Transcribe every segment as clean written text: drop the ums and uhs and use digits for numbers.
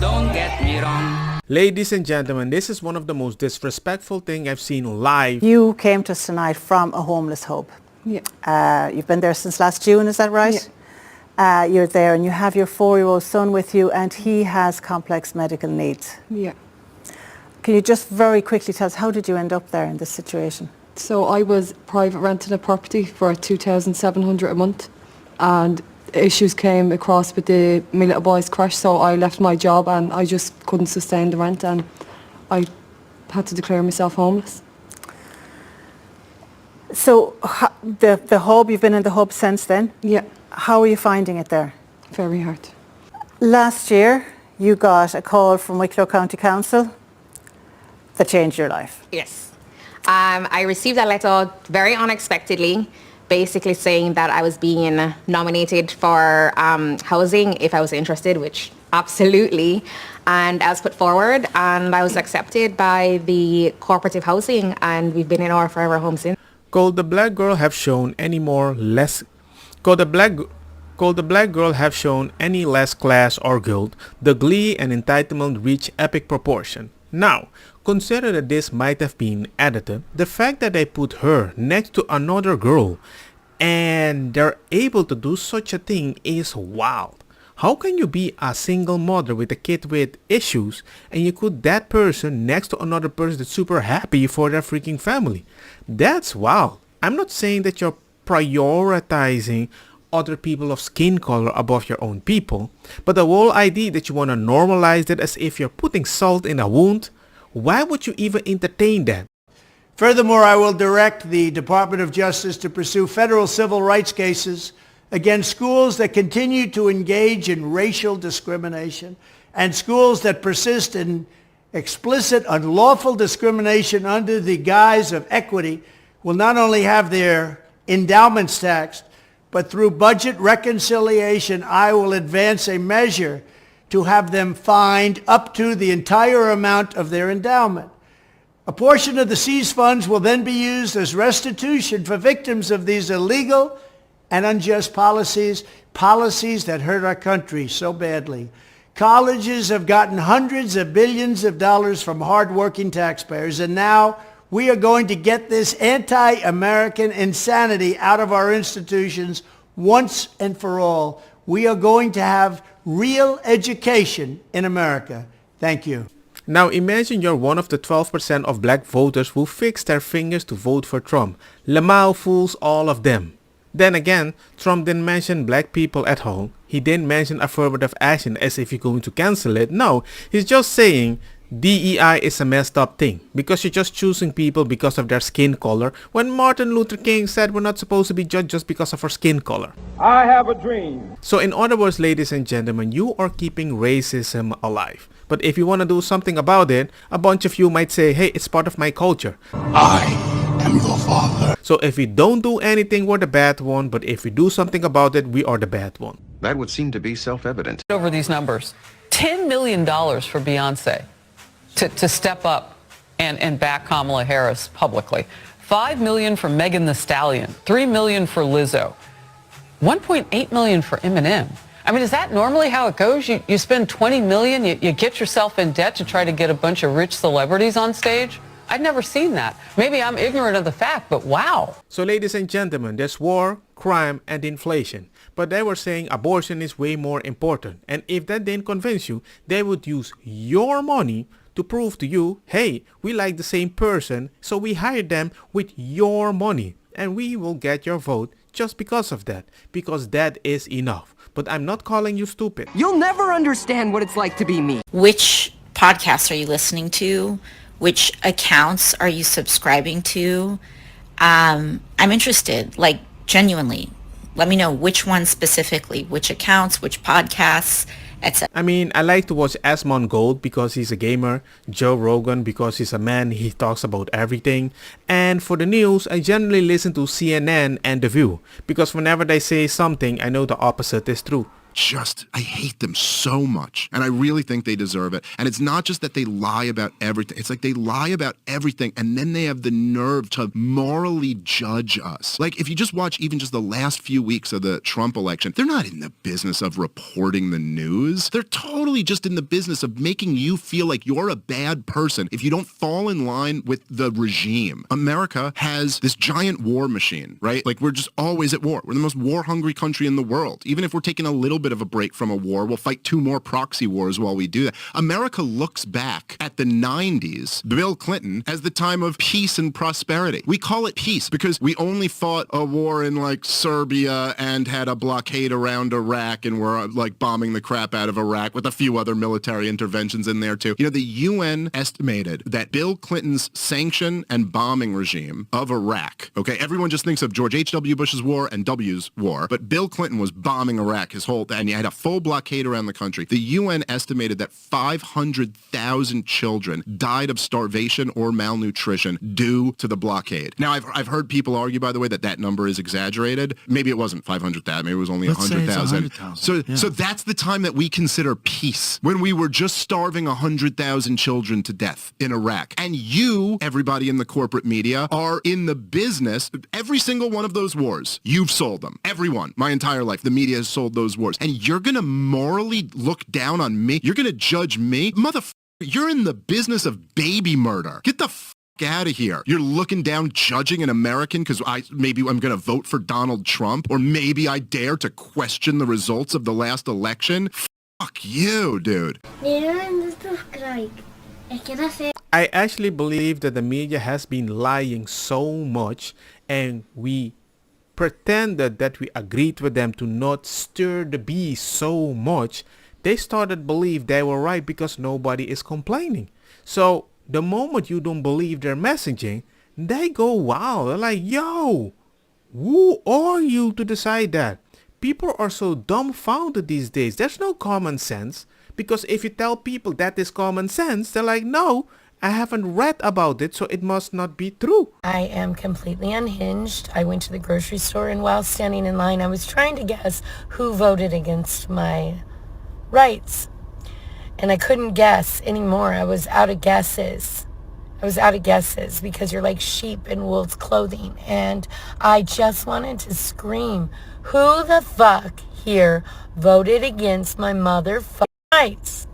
Don't get me wrong. Ladies and gentlemen, this is one of the most disrespectful things I've seen live. You came to us tonight from a homeless hub. Yeah. You've been there since last June, is that right? Yeah. You're there and you have your 4-year-old son with you and he has complex medical needs. Yeah. Can you just very quickly tell us, how did you end up there in this situation? So I was private renting a property for $2,700 a month, and issues came across with my little boy's crash, so I left my job and I just couldn't sustain the rent and I had to declare myself homeless. So the hub, you've been in the hub since then? Yeah. How are you finding it there? Very hard. Last year you got a call from Wicklow County Council that changed your life. Yes. I received that letter very unexpectedly, basically saying that I was being nominated for housing if I was interested, which absolutely. And I was put forward and I was accepted by the cooperative housing, and we've been in our forever home since. Could the black girl have shown any less class or guilt? The glee and entitlement reach epic proportion. Now, consider that this might have been edited. The fact that they put her next to another girl and they're able to do such a thing is wild. How can you be a single mother with a kid with issues and you put that person next to another person that's super happy for their freaking family? That's wild. I'm not saying that you're prioritizing other people of skin color above your own people, but the whole idea that you want to normalize it as if you're putting salt in a wound, why would you even entertain that? Furthermore, I will direct the Department of Justice to pursue federal civil rights cases against schools that continue to engage in racial discrimination and schools that persist in explicit unlawful discrimination under the guise of equity will not only have their endowments taxed, but through budget reconciliation, I will advance a measure to have them fined up to the entire amount of their endowment. A portion of the seized funds will then be used as restitution for victims of these illegal and unjust policies that hurt our country so badly. Colleges have gotten hundreds of billions of dollars from hardworking taxpayers, and now we are going to get this anti-American insanity out of our institutions once and for all. We are going to have real education in America. Thank you. Now imagine you're one of the 12% of black voters who fixed their fingers to vote for Trump. Lamau fools all of them. Then again, Trump didn't mention black people at all. He didn't mention affirmative action as if you're going to cancel it. No, he's just saying DEI is a messed up thing because you're just choosing people because of their skin color when Martin Luther King said we're not supposed to be judged just because of our skin color. I have a dream. So in other words, ladies and gentlemen, you are keeping racism alive. But if you want to do something about it, a bunch of you might say, hey, it's part of my culture. I am your father. So if we don't do anything, we're the bad one. But if we do something about it, we are the bad one. That would seem to be self-evident. Over these numbers, $10 million for Beyonce to step up and back Kamala Harris publicly. $5 million for Megan Thee Stallion. $3 million for Lizzo. $1.8 million for Eminem. I mean, is that normally how it goes? You spend $20 million, you get yourself in debt to try to get a bunch of rich celebrities on stage? I'd never seen that. Maybe I'm ignorant of the fact, but wow. So ladies and gentlemen, there's war, crime, and inflation. But they were saying abortion is way more important. And if that didn't convince you, they would use your money to prove to you, hey, we like the same person, so we hired them with your money. And we will get your vote just because of that. Because that is enough. But I'm not calling you stupid. You'll never understand what it's like to be me. Which podcasts are you listening to? Which accounts are you subscribing to? I'm interested, like genuinely. Let me know which ones specifically, which accounts, which podcasts, etc. I mean, I like to watch Asmon Gold because he's a gamer, Joe Rogan because he's a man, he talks about everything, and for the news, I generally listen to CNN and The View because whenever they say something, I know the opposite is true. I hate them so much. And I really think they deserve it. And it's not just that they lie about everything. It's like they lie about everything and then they have the nerve to morally judge us. Like if you just watch even just the last few weeks of the Trump election, they're not in the business of reporting the news. They're totally just in the business of making you feel like you're a bad person if you don't fall in line with the regime. America has this giant war machine, right? Like we're just always at war. We're the most war-hungry country in the world. Even if we're taking a little bit of a break from a war, we'll fight 2 more proxy wars while we do that. America looks back at the 90s, Bill Clinton, as the time of peace and prosperity. We call it peace because we only fought a war in like Serbia and had a blockade around Iraq and were like bombing the crap out of Iraq with a few other military interventions in there too. You know, the UN estimated that Bill Clinton's sanction and bombing regime of Iraq, okay, everyone just thinks of George H.W. Bush's war and W's war, but Bill Clinton was bombing Iraq his whole, and you had a full blockade around the country. The UN estimated that 500,000 children died of starvation or malnutrition due to the blockade. Now, I've heard people argue, by the way, that that number is exaggerated. Maybe it wasn't 500,000. Maybe it was only 100,000. So that's the time that we consider peace, when we were just starving 100,000 children to death in Iraq. And you, everybody in the corporate media, are in the business. Every single one of those wars, you've sold them. Everyone, my entire life, the media has sold those wars. And you're going to morally look down on me? You're going to judge me? Motherfucker, you're in the business of baby murder. Get the out of here. You're looking down, judging an American because maybe I'm going to vote for Donald Trump, or maybe I dare to question the results of the last election. Fuck you, dude. I actually believe that the media has been lying so much, and we pretended that we agreed with them to not stir the beast so much. They started to believe they were right because nobody is complaining. So the moment you don't believe their messaging, they go wild. They're like, yo, who are you to decide that? People are so dumbfounded these days. There's no common sense. Because if you tell people that is common sense, they're like, no, I haven't read about it, so it must not be true. I am completely unhinged. I went to the grocery store, and while standing in line, I was trying to guess who voted against my rights. And I couldn't guess anymore. I was out of guesses. Because you're like sheep in wolf's clothing. And I just wanted to scream, who the fuck here voted against my motherfucking rights?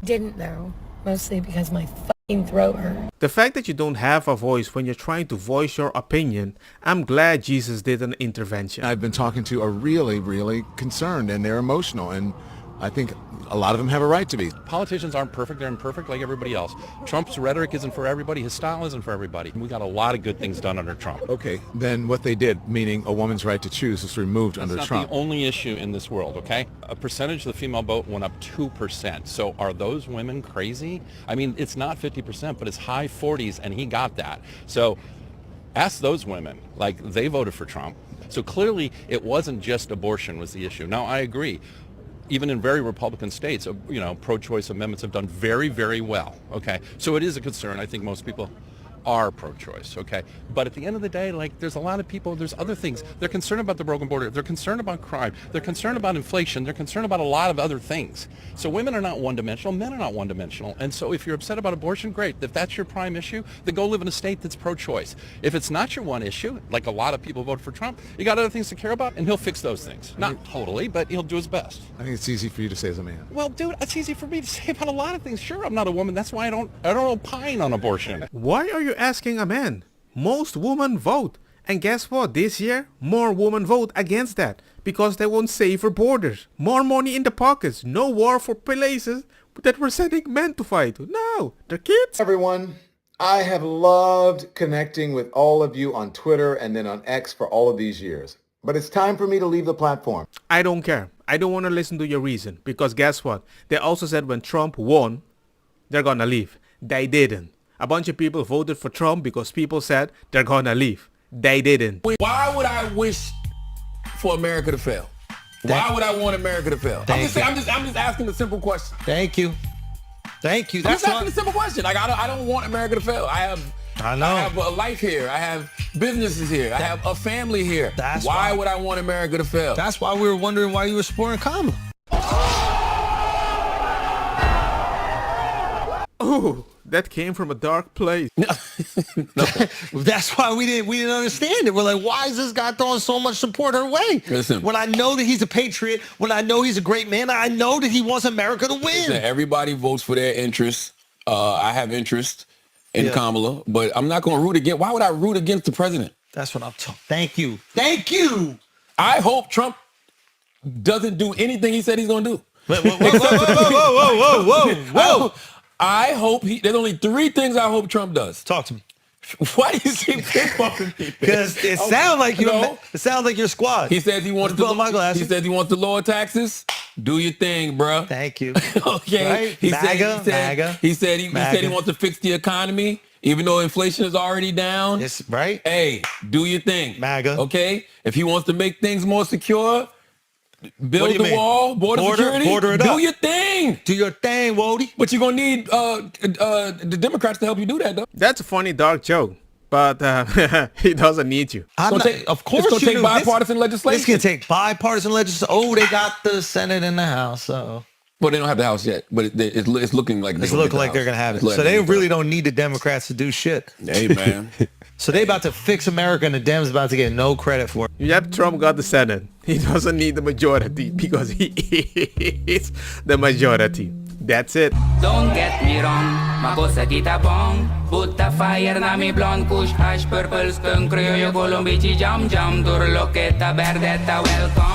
Didn't though. Mostly because my fucking throat hurt. The fact that you don't have a voice when you're trying to voice your opinion, I'm glad Jesus did an intervention. I've been talking to are really, really concerned, and they're emotional, and I think a lot of them have a right to be. Politicians aren't perfect. They're imperfect like everybody else. Trump's rhetoric isn't for everybody. His style isn't for everybody. We got a lot of good things done under Trump. Okay, then what they did, meaning a woman's right to choose, is removed under Trump. That's not the only issue in this world, okay? A percentage of the female vote went up 2%. So are those women crazy? I mean, it's not 50%, but it's high 40s, and he got that. So ask those women. Like, they voted for Trump. So clearly, it wasn't just abortion was the issue. Now, I agree. Even in very Republican states, pro-choice amendments have done very, very well, okay? So it is a concern. I think most people are pro-choice, okay? But at the end of the day, like, there's a lot of people, there's other things. They're concerned about the broken border. They're concerned about crime. They're concerned about inflation. They're concerned about a lot of other things. So women are not one-dimensional. Men are not one-dimensional. And so if you're upset about abortion, great. If that's your prime issue, then go live in a state that's pro-choice. If it's not your one issue, like a lot of people vote for Trump, you got other things to care about, and he'll fix those things. Not totally, but he'll do his best. I think it's easy for you to say as a man. Well, dude, it's easy for me to say about a lot of things. Sure, I'm not a woman. That's why I don't opine on abortion. Why are you asking a man? Most women vote. And guess what? This year, more women vote against that. Because they want safer borders. More money in the pockets. No war for places that we're sending men to fight. No, they're kids. Everyone, I have loved connecting with all of you on Twitter and then on X for all of these years. But it's time for me to leave the platform. I don't care. I don't want to listen to your reason. Because guess what? They also said when Trump won, they're gonna leave. They didn't. A bunch of people voted for Trump because people said they're gonna leave. They didn't. Why would I wish for America to fail? Why would I want America to fail? I'm just asking a simple question. Thank you. I'm just asking a simple question. Like, I don't want America to fail. I have I know. I have a life here. I have businesses here. I have a family here. Why would I want America to fail? That's why we were wondering why you were supporting Kamala. Oh, that came from a dark place. No. That's why we didn't understand it. We're like, why is this guy throwing so much support her way? Listen, when I know that he's a patriot, when I know he's a great man, I know that he wants America to win. Listen, everybody votes for their interests. I have interest in Kamala, but I'm not going to root against. Why would I root against the president? That's what I'm talking. Thank you. Thank you. I hope Trump doesn't do anything he said he's going to do. Whoa. I hope there's only 3 things I hope Trump does. Talk to me. Why do you keep pinpointing me? Because it sounds like you. It sounds like your squad. He says he wants He says he wants to lower taxes. Do your thing, bro. Thank you. Okay. Right? He MAGA. said he wants to fix the economy, even though inflation is already down. Yes, right. Hey, do your thing. MAGA. Okay. If he wants to make things more secure, build the wall, border security. Border it up. Do your thing. Do your thing, Wody. But you're gonna need the Democrats to help you do that, though. That's a funny dark joke, but he doesn't need you. Of course, it's gonna take bipartisan legislation. It's gonna take bipartisan legislation. Oh, they got the Senate and the House, so. Well, they don't have the House yet, but it's looking like they're gonna have it. So they really don't need the Democrats to do shit. Hey, man. So they about to fix America, and the Dems about to get no credit for it. Yep, Trump got the Senate. He doesn't need the majority because he is the majority. That's it. Don't get me wrong, makosa kita bong. Butta fire na mi blonde, kush hash, purple skunk, criollo, colombici, jam, jam, turloqueta, verdetta, welcome.